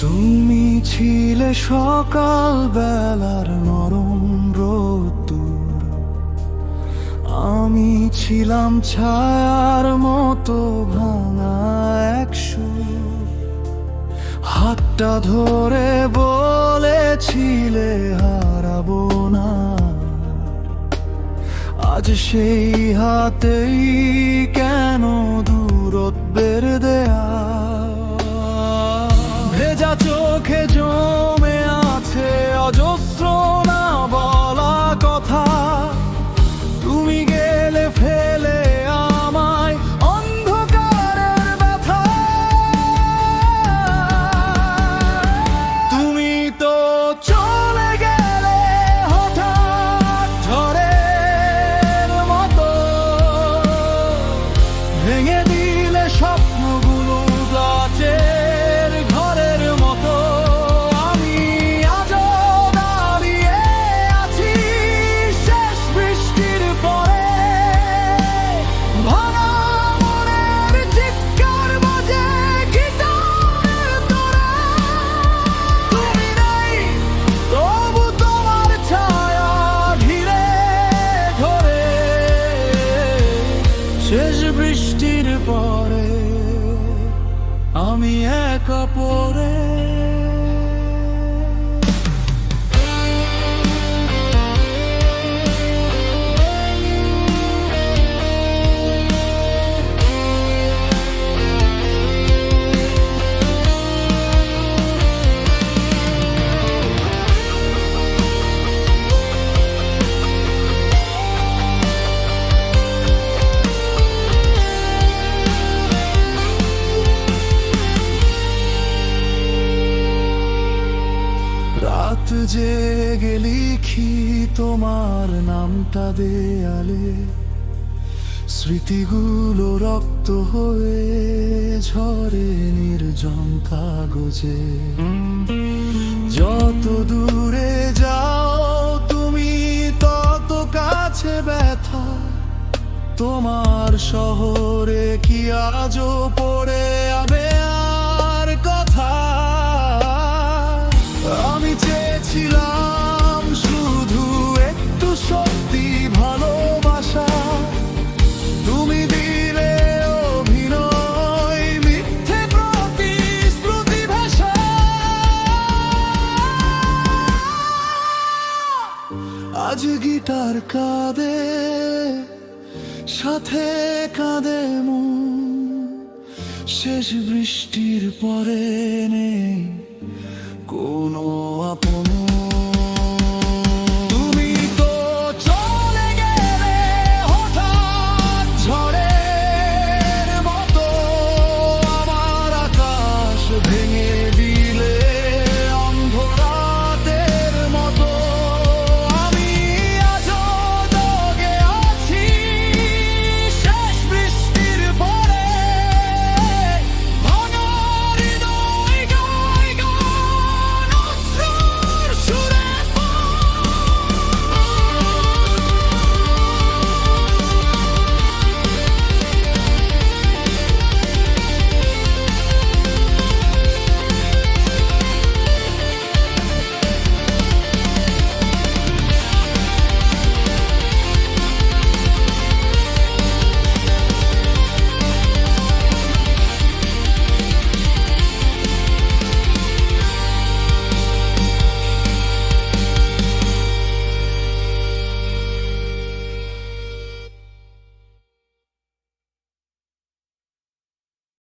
তুমি ছিলে সকাল বেলার নরম রোদ্দুর, আমি ছিলাম ছায়ার মতো ভাঙা এক সুর। হাতটা ধরে বলেছিলে হারাবো না, আজ সেই হাতেই কেন দূরত্বের দেয়া। ভেজা চোখে জমে আছে অজস্র না বলা কথা, তুমি গেলে ফেলে আমায় অন্ধকারের ব্যথা। তুমি তো চলে গেলে হঠাৎ ঝড়ের মতো, ভেঙে দিলে স্বপ্নগুলো গাছের ঘরের মতো। আমি আজও দাঁড়িয়ে আছি শেষ বৃষ্টির পরে, ভাঙা মনের চিৎকার বাজে গিটারের তোড়ে। তুমি নেই তবু তোমার ছায়া ঘিরে ধরে, শেষ বৃষ্টির পরে আমি একা পড়ে। রাত জেগে লিখি তোমার নামটা দেয়ালে, স্মৃতিগুলো রক্ত হয়ে ঝরে নির্জন কাগজে। যত দূরে যাও তুমি তত কাছে ব্যথা, তোমার শহরে কি আজও পড়ে আবে আর কথা। আমি চেয়েছিলাম শুধু একটু সত্যি ভালোবাসা, তুমি দিলে অভিনয় মিথ্যে প্রতিশ্রুতি ভাষা। আজ গিটার কাঁদে, সাথে কাঁদে মন, শেষ বৃষ্টির পরে নেই কোনো আপন।